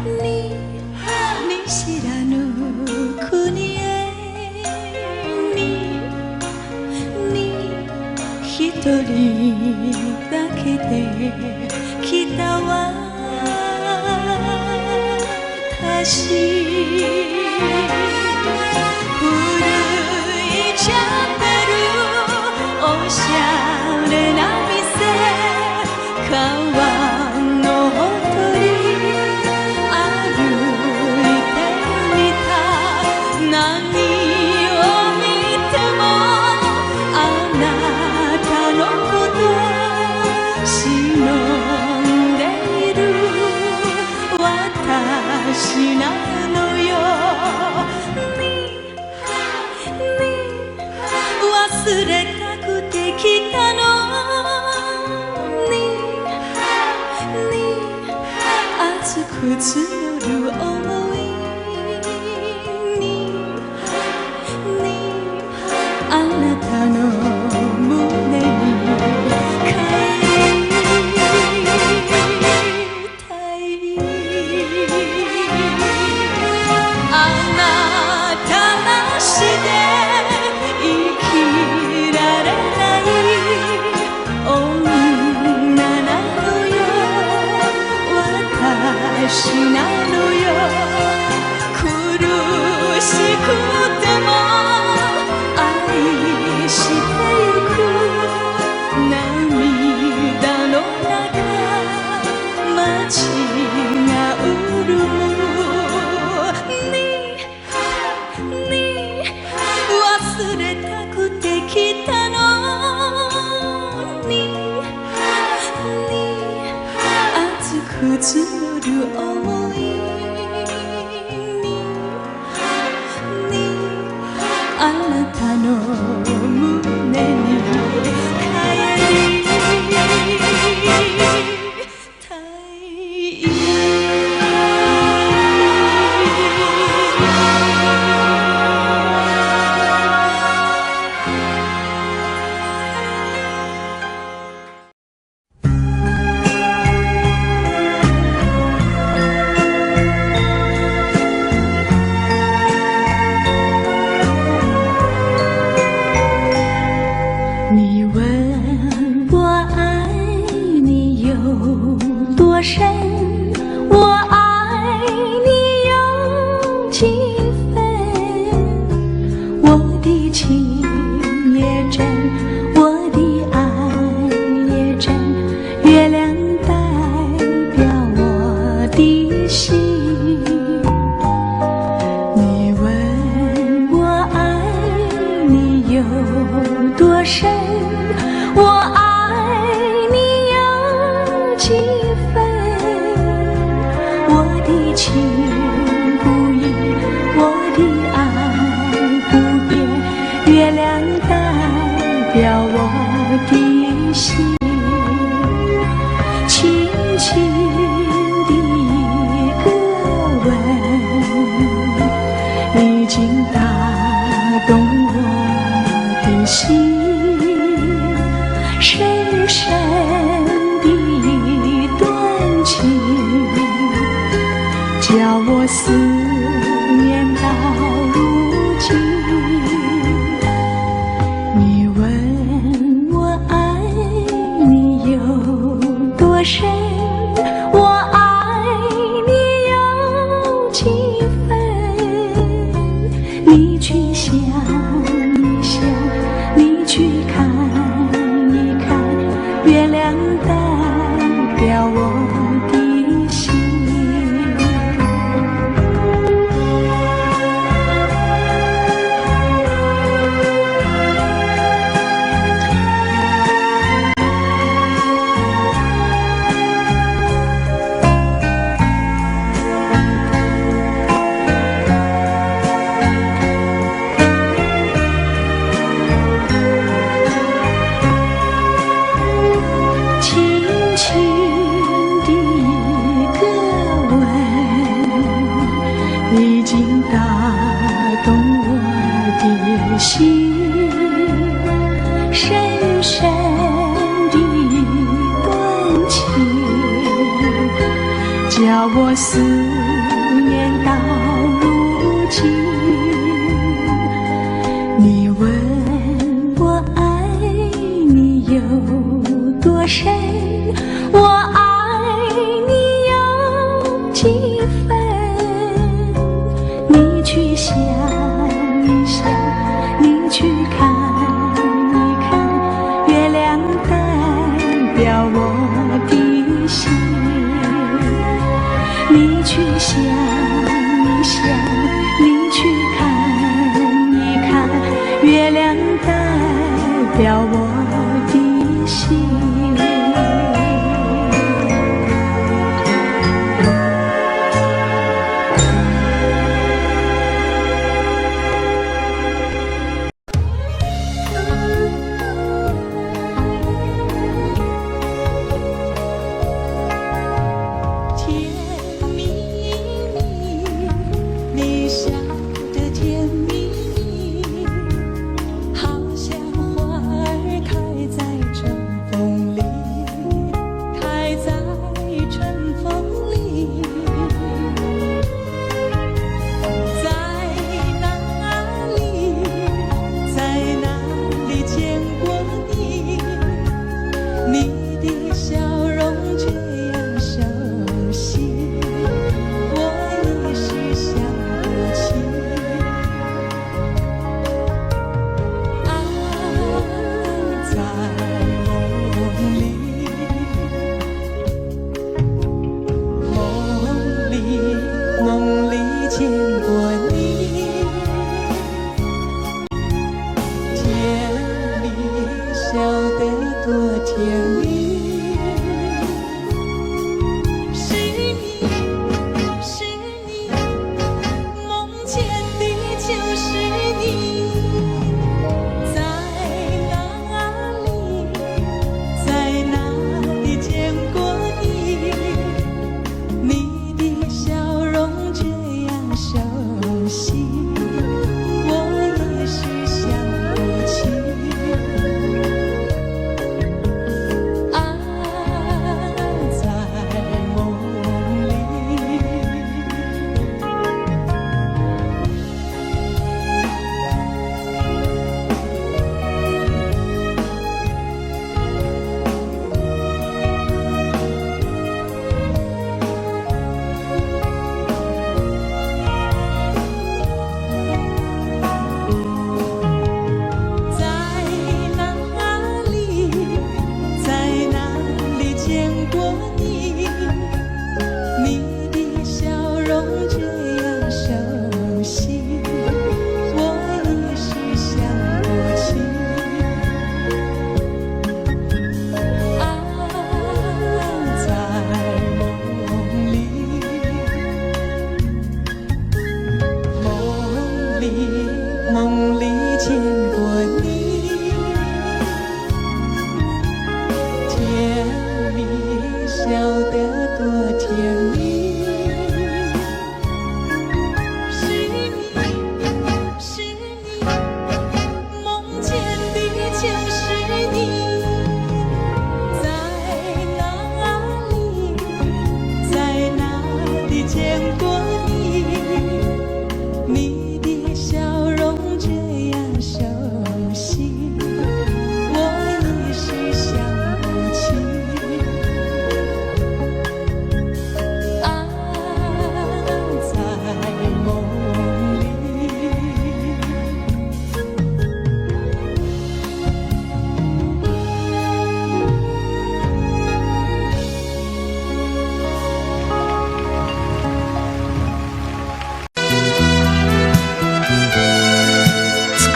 見知らぬ国へに一人だけで来た私古いチャペルおしゃれな店川のほとり歩いてみた何を見てもあなたのこと忍んでいる私なのよ忘れたくて来たの熱く募る想いにあなたの胸に帰りたいあなたなしで生きられない女なのよ私なのよ苦しくても愛してゆく涙の中街が潤む忘れたくて来たのに熱く募る想いにあなたの胸に帰りたい你问我爱你有多深，我爱你有几分？我的情也真，我的爱也真，月亮代表我的心。你问我爱你有多深？我爱你有几分？我的情不移，我的爱不变，月亮代表我的心。轻轻的一个吻，已经打动我的心。深深的一段情，叫我思念到如今。你问我爱你有多深，我爱你有几分？你去想一想，你去看月亮代表我的心。叫我过思念到如今，你问我爱你有多深，我爱你有几分，你去想一想，你去看一看，月亮代表我的心，你去想一想，你去看一看，月亮代表我的心。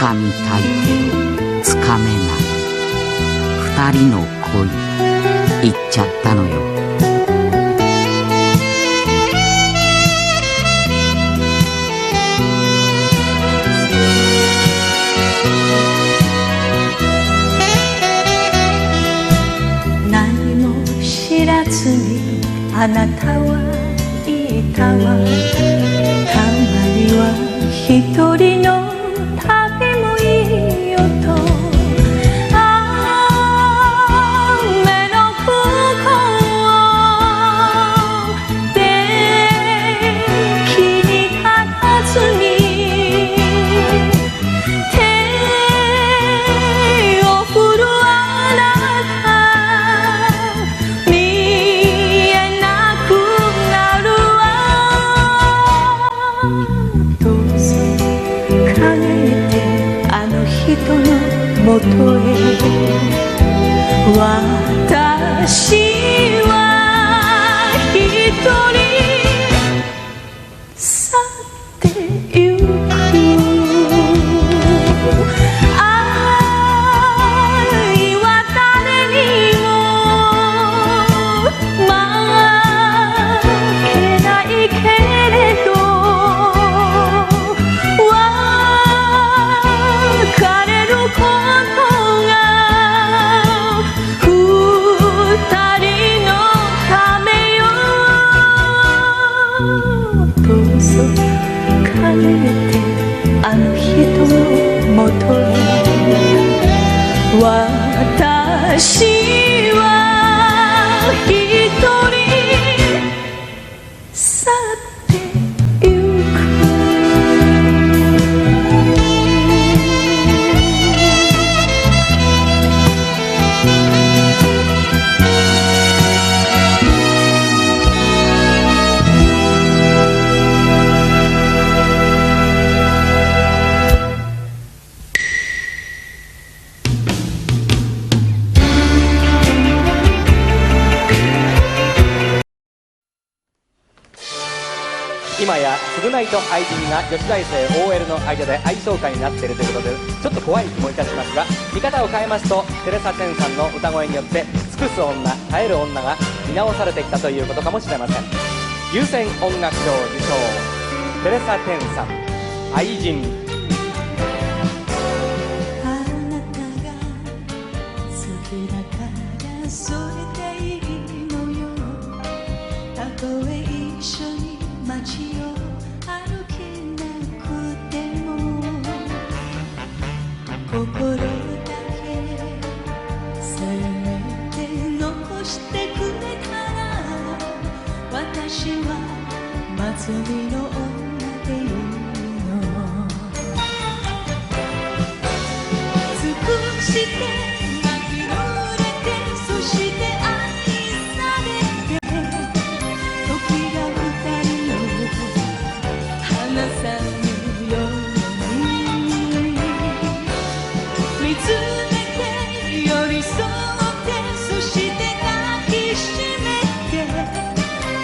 掴みたいけどつかめない二人の恋行っちゃったのよ。何も知らずにあなたはいたわ。たまには一人の旅もいいよと。雨の向こうを出どうぞ帰ってあの人のもとへ。私は一人去ってゆく。今や償いと愛人が女子大生 OL の間で愛想会になっているということで、ちょっと怖い気もいたしますが、見方を変えますとテレサ・テンさんの歌声によって尽くす女、耐える女が見直されてきたということかもしれません。優先音楽賞受賞、テレサ・テンさん、愛人。あなたが好きだからそれでいいのよ。たとえ一緒に街を歩けなくても心だけせめて残してくれたら、私は祭りの女でいいの。尽くして泣き濡れて、そして愛されて、時が二人離さぬように見つめて、寄り添って、そして抱きしめて、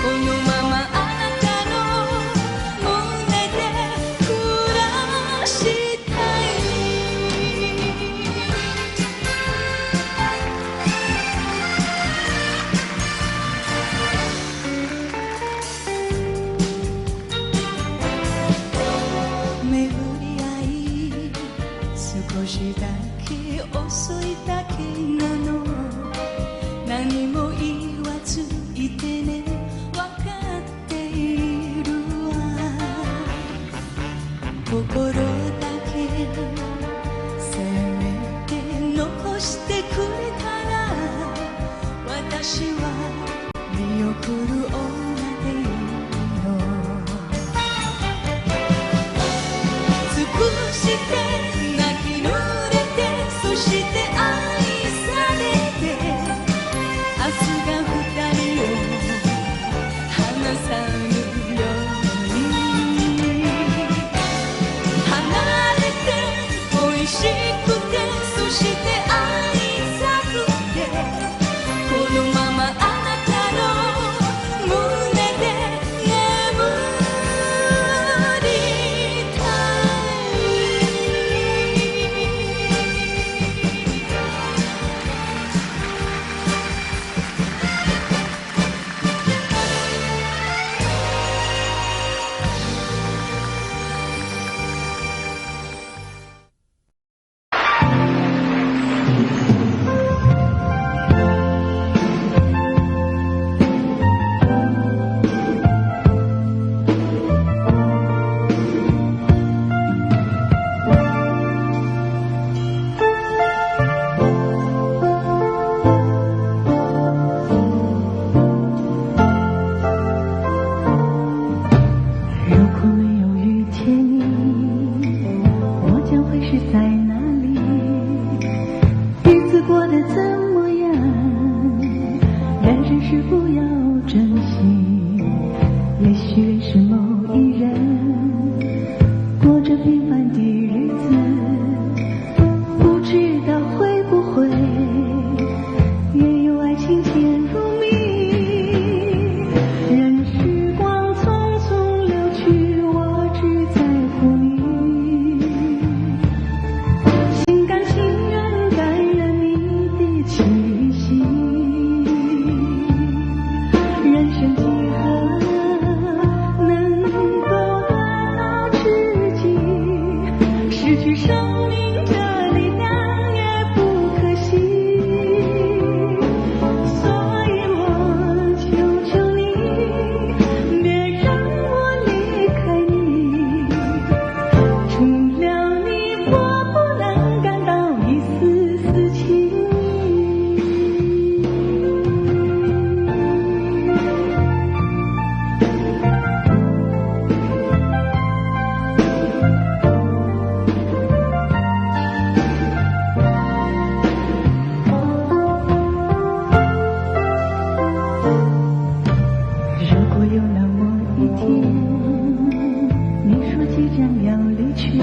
このままあなたの胸で暮らしたい。巡り合い少しだけ遅いだけなの。何も言わずいてね、分かっているわ。心だけせめて残してくれたら、私は見送る女でいいの。尽くして泣き濡れて、そして愛されて、明日が二人を離さぬように。離れて恋しくて、そして愛さくて、このままあなたの胸で眠りたい。如果没有遇见你，我将会是在哪里？日子过得怎么样？人生是不要珍惜，也许是某一人过着平凡的日子，不知道会不会也有爱情渐入迷。任时光匆匆流去，我只在乎你，心甘情愿感染你的气息。人生几何能够你说即将要离去，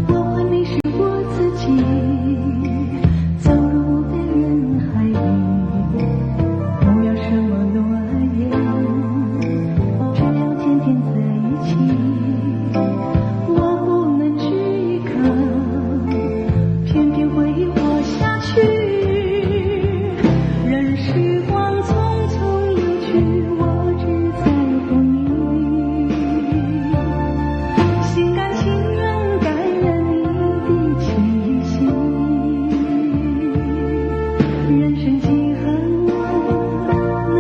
我问你是我自己，走入的人海里，不要什么诺言，只要天天在一起。我不能只依靠，偏偏会活下去。任时光匆匆流去，我只在乎你，心甘情愿感染你的气息。人生几何能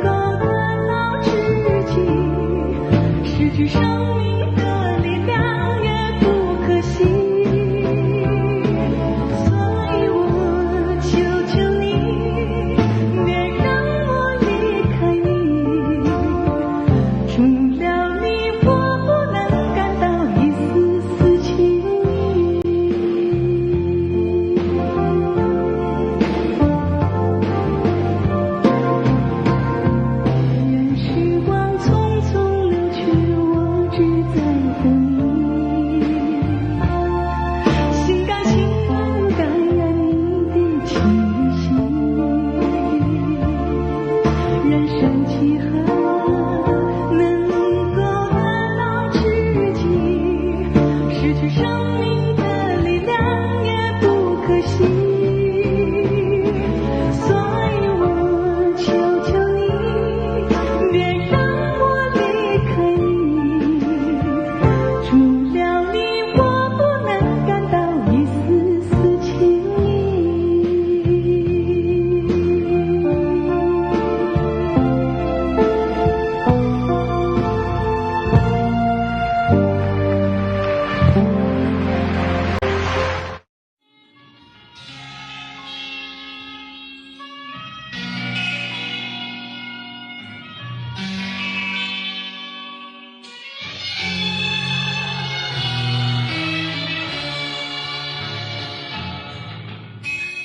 够得到知己，失去生命的力量也不可惜。所以我求求你，别让我离开你，除了你我不能感到一丝丝情意。任时光匆匆流去，我只在乎你，心甘情愿感染你的气息。人生几何能够得到知己，失去生命的力量也不可惜。所以我求求你，别让我离开你，除了你我不能感到一丝丝情意。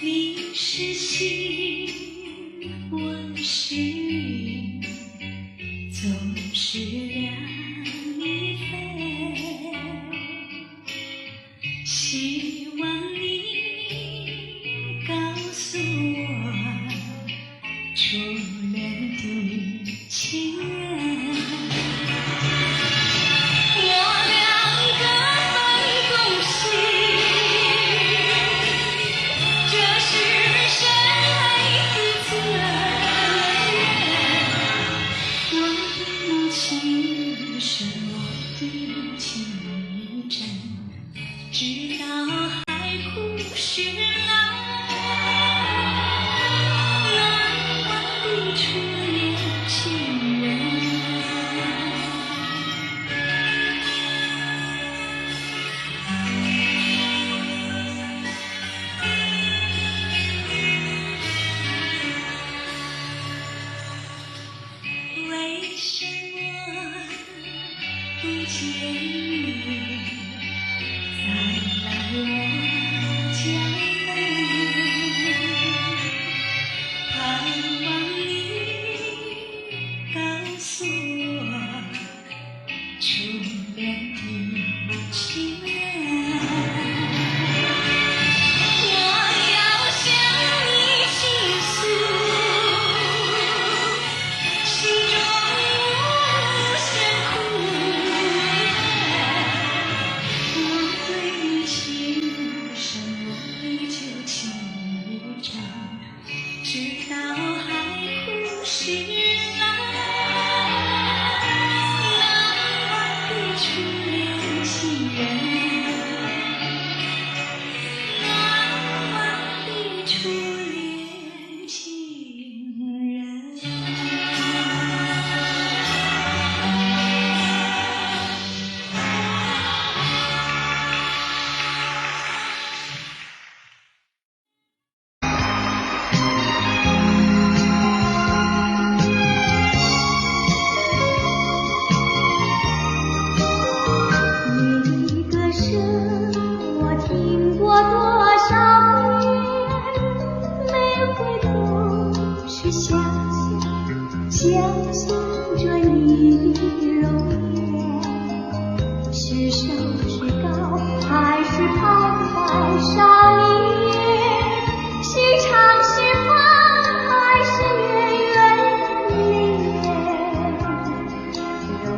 你是星，我是云，总是两翼飞。希望你告诉我，初恋的情人。我两个分东西，这是深爱的责任。我的母亲是我的情真，直到海枯石烂，难忘的初恋情人。为什么不见你再来我家门？盼望你告诉我，初恋的情人。我要向你倾诉，心中无限苦。我对你情深，我已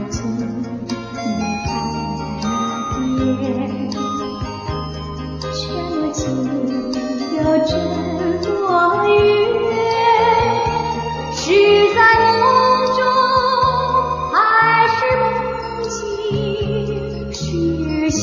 近你在那边，却不知有这多远，是在梦中还是梦境实现？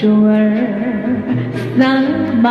中儿洒满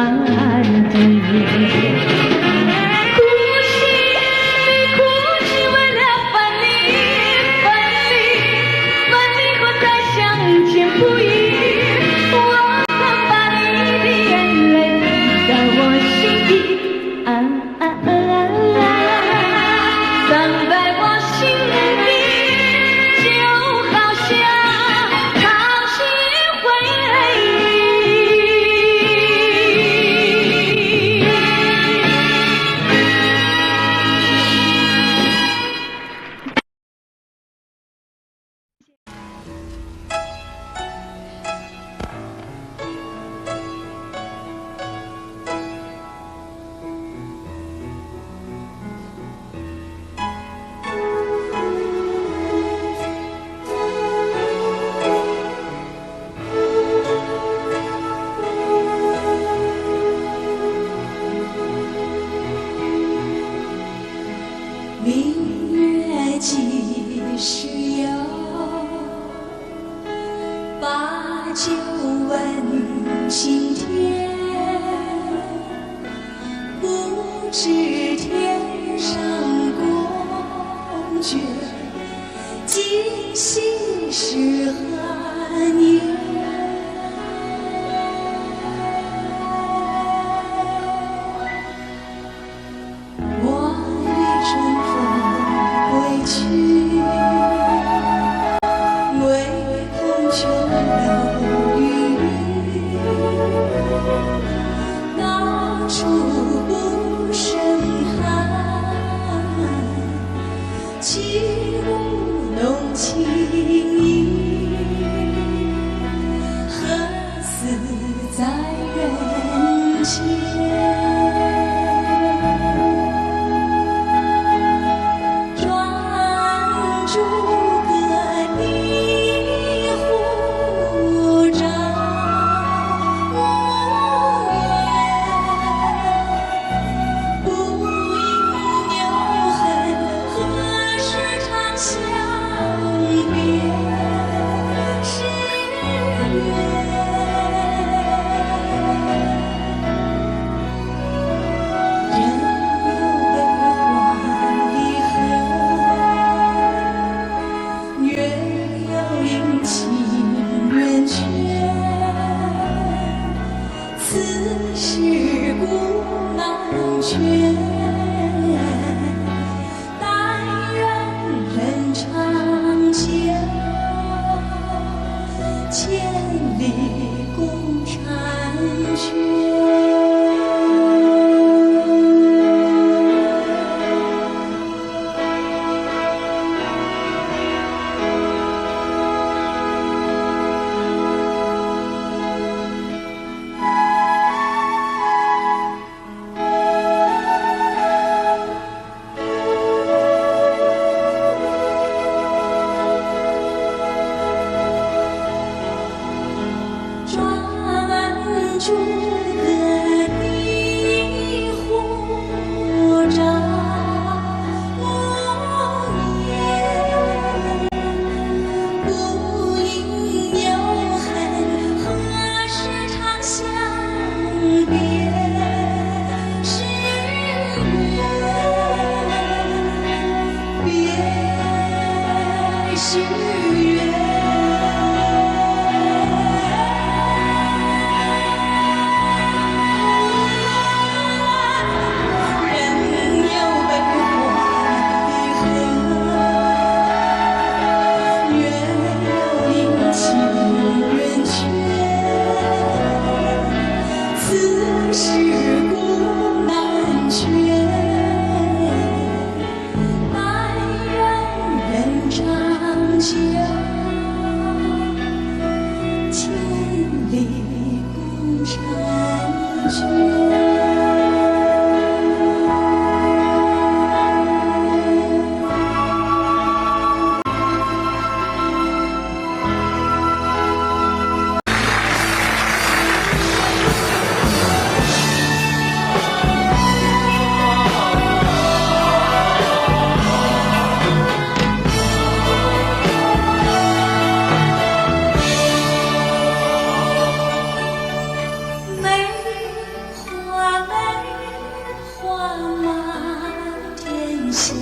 下，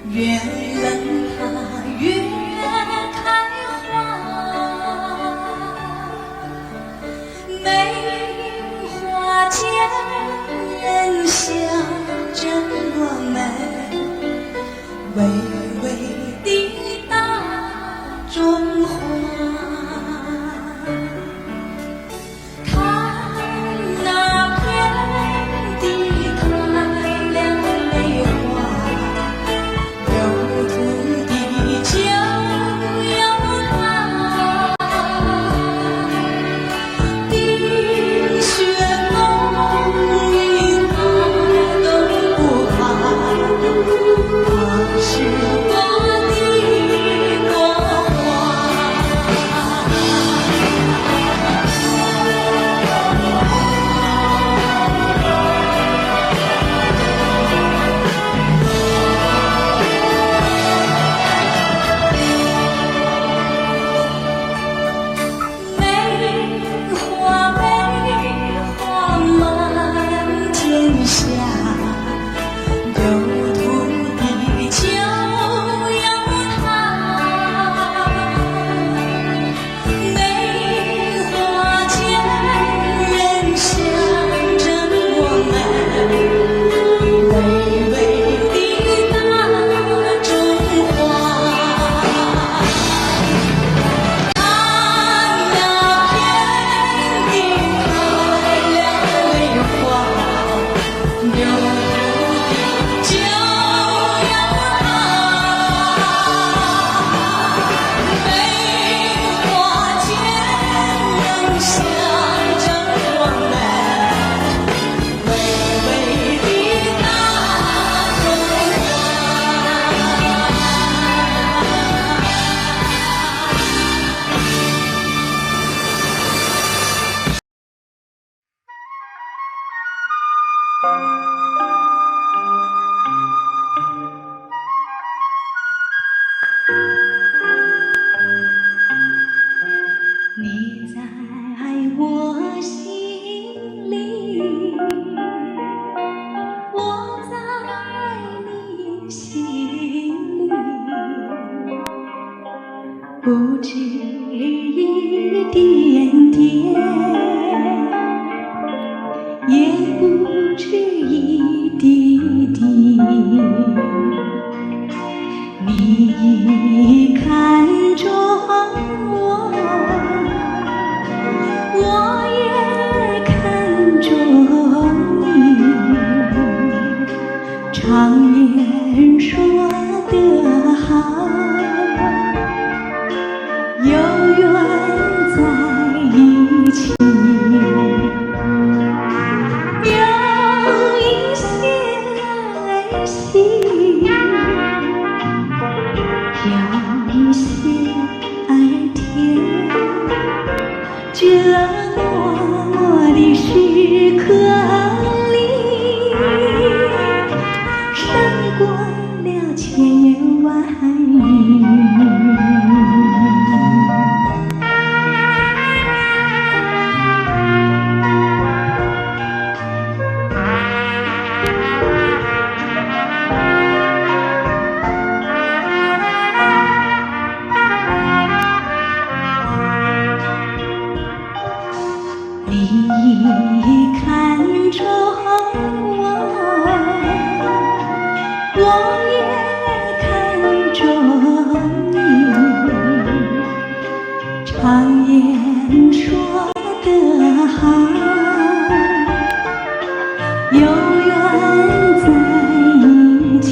越冷它越开花。梅花间人笑着我们，微微的大中华。你在我心里，我在你心里，不止一点点，也不止一滴滴。你看着我，我也看着你，常言说得好，有缘在一起，有一些儿戏，有一些儿甜，这默默的时刻里，胜过了千言万语。你看着我，我也看着你，常言说得好，有缘在一起，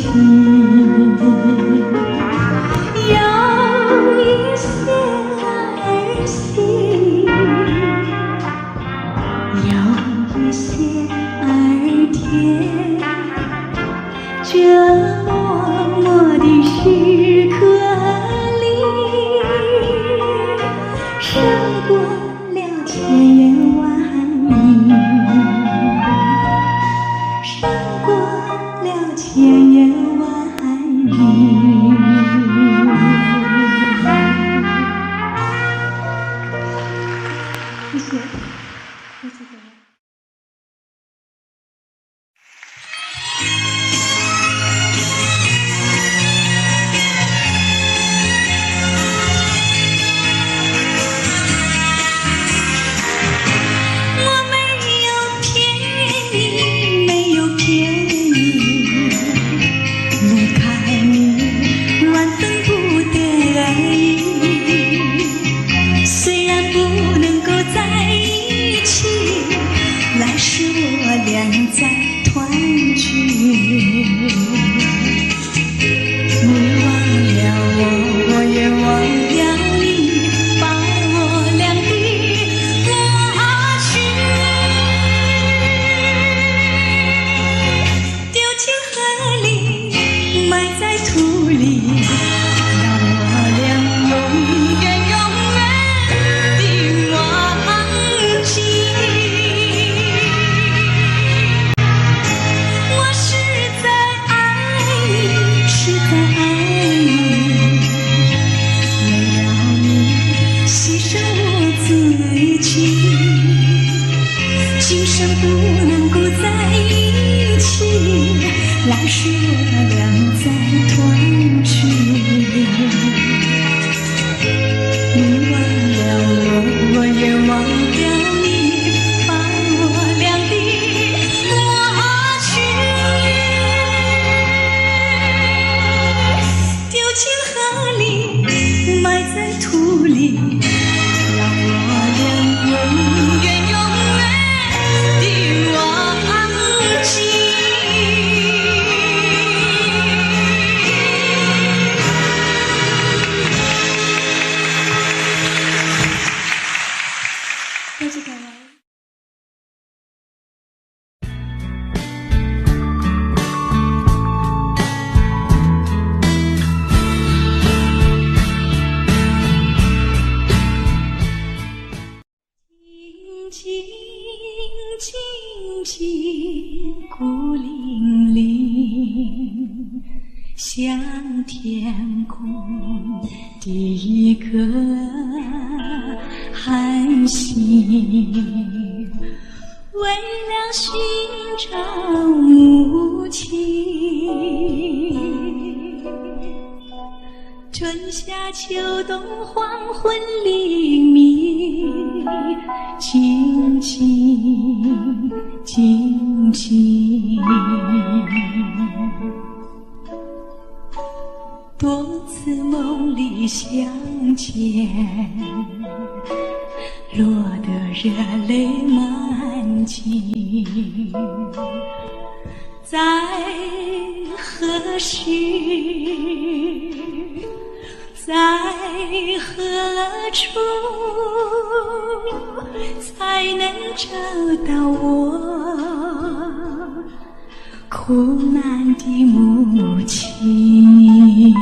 有一些儿戏，有一些儿甜，这默默的时刻里，胜过了千言万语，胜过了千言万语。谢谢，谢谢各位。是我俩再团聚。你忘了我，我也忘了你，把我俩的过去丢进河里，埋在土里，让我俩永远永远的忘记。我是在爱你，是在爱你，为了你牺牲我自己，今生不能够在一起，来世我俩再团聚。你忘了我，我也忘了你，把我俩的过去丢进河里，埋在土里，让我俩永远永远的忘记。多谢各位。静静静静孤零零，像天空的一颗寒星，为了寻找母亲。春夏秋冬黄昏黎明，静静静静，多次梦里相见，落得热泪满襟，在何时，在何处，才能找到我苦难的母亲？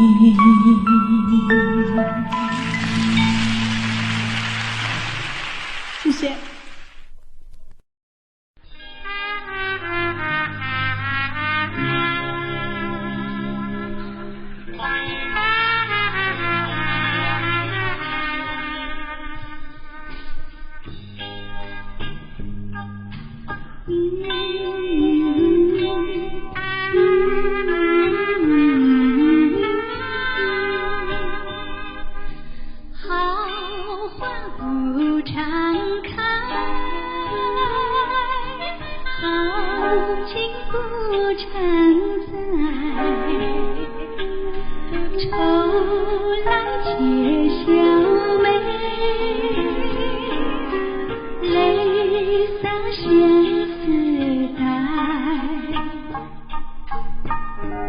谢谢。好花不常开，好景不常在，愁来且笑眉，泪洒相思带，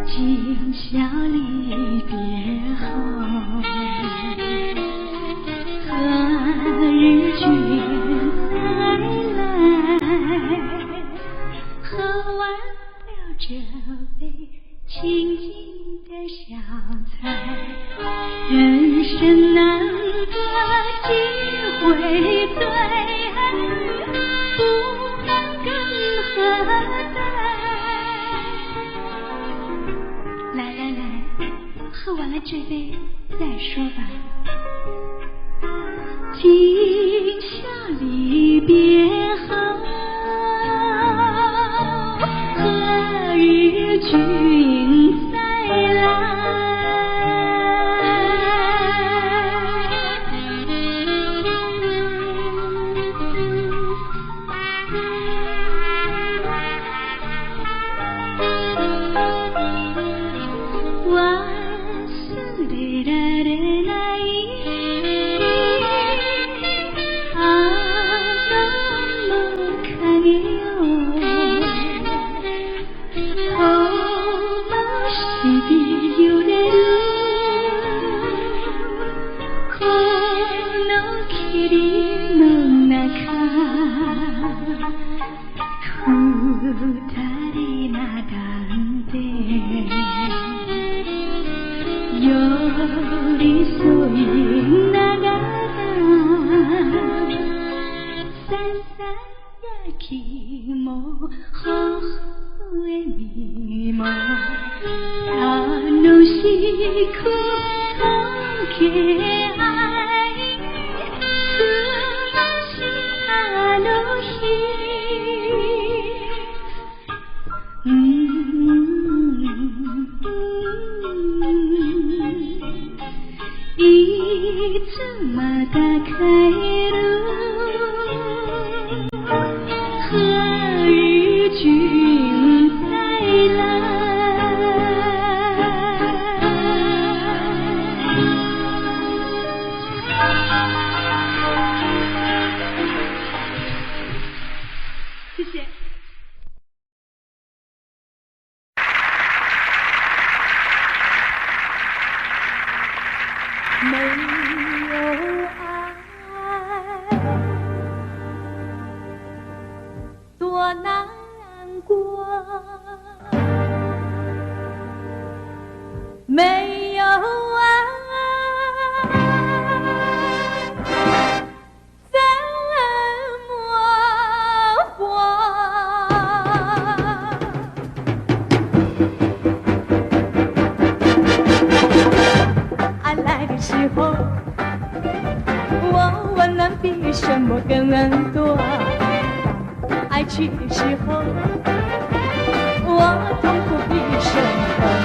今宵离别后，何日君再来？喝完了这杯清静的小菜，人生难得几回醉，不能更何待？来来来，喝完了这杯再说吧。今宵离别后，何日君再来？人なんて寄り添いながらささやきも微笑みも楽しく溶け合い過ごしたあの日いつまた帰る海君再来谢谢没有爱多难过，没有爱怎么活？爱来的时候，我能比什么更多？爱去的时候，我痛苦比什么更多？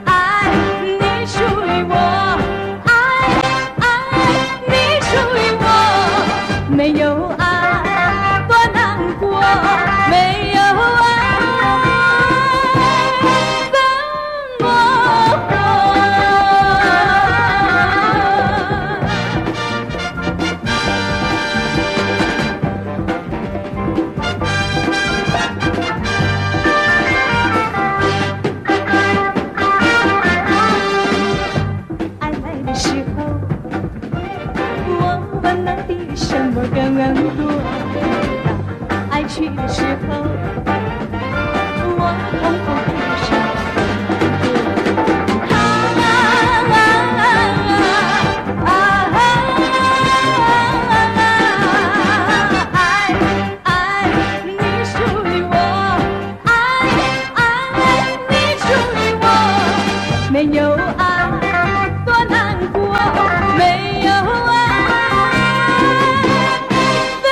爱你属于我，爱你属于我，没有爱多难过，没有爱怎么活？爱来的时候，我们能比什么更多？爱去的时候，我痛苦比什么爱你属于我，爱你属于我，没有爱多难过，没有爱怎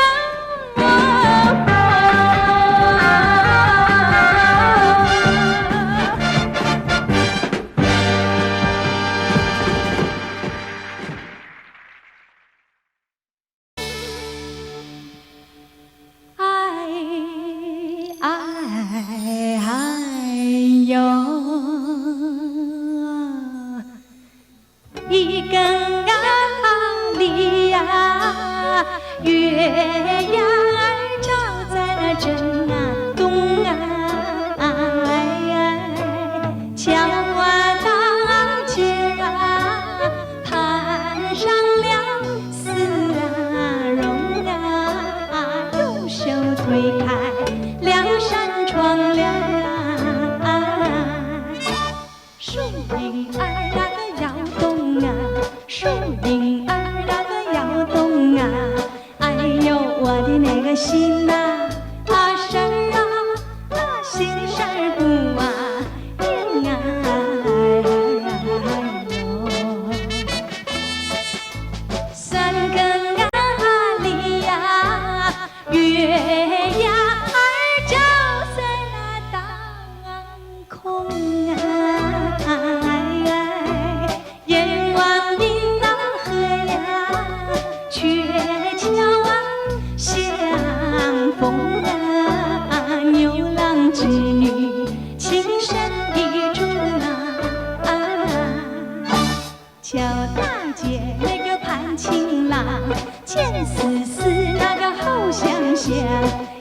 么活？哎呦，一根啊梨呀，月呀儿照在那正啊东啊，桥啊大街啊，攀上了丝啊绒啊，用手推开两扇窗帘树影儿那个摇动啊，树影儿那个摇动啊，哎呦我的那个心啊，事儿啊，心事儿不啊定啊，三更啊里呀，月呀儿照在那当空啊。乔大姐那个潘情郎，钱思思那个好相像，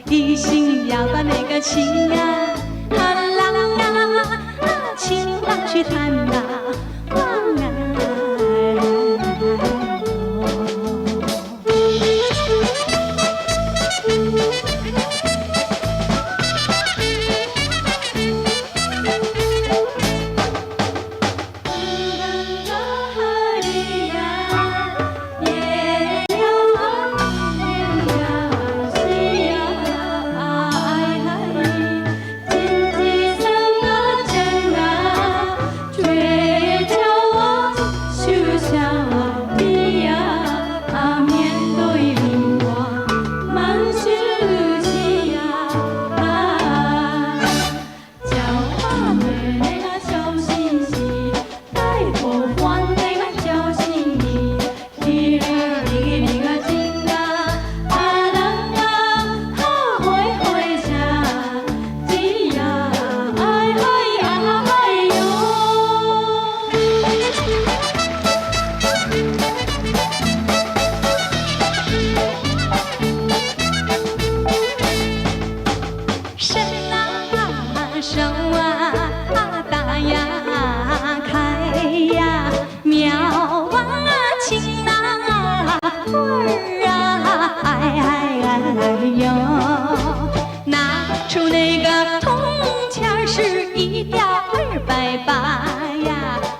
一心要把那个情郎啊，情郎去谈呐，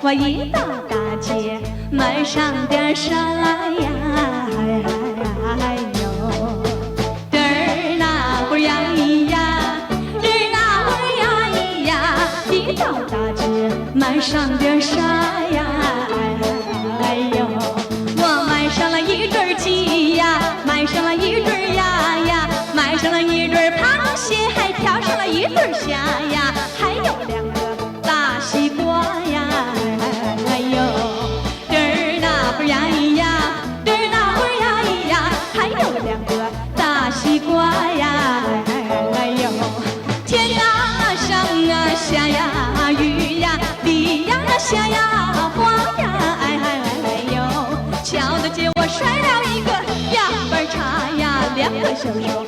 我一到大街买上点啥呀？哎呦，嘚儿那会儿呀咿呀，嘚儿那会儿呀咿呀，一到大街买上点啥呀？哎呦，我买上了一对鸡呀，买上了一对鸭呀，买上了一对螃蟹，还挑上了一对虾呀，还有2个大西瓜呀。哎呦，嘚儿那会儿呀咿呀，嘚儿那会儿呀咿呀，还有2个大西瓜呀。哎呦，天呀上啊下呀雨呀地呀下呀花呀。哎呦，瞧得见我摔了一个2瓣茶呀，2个小手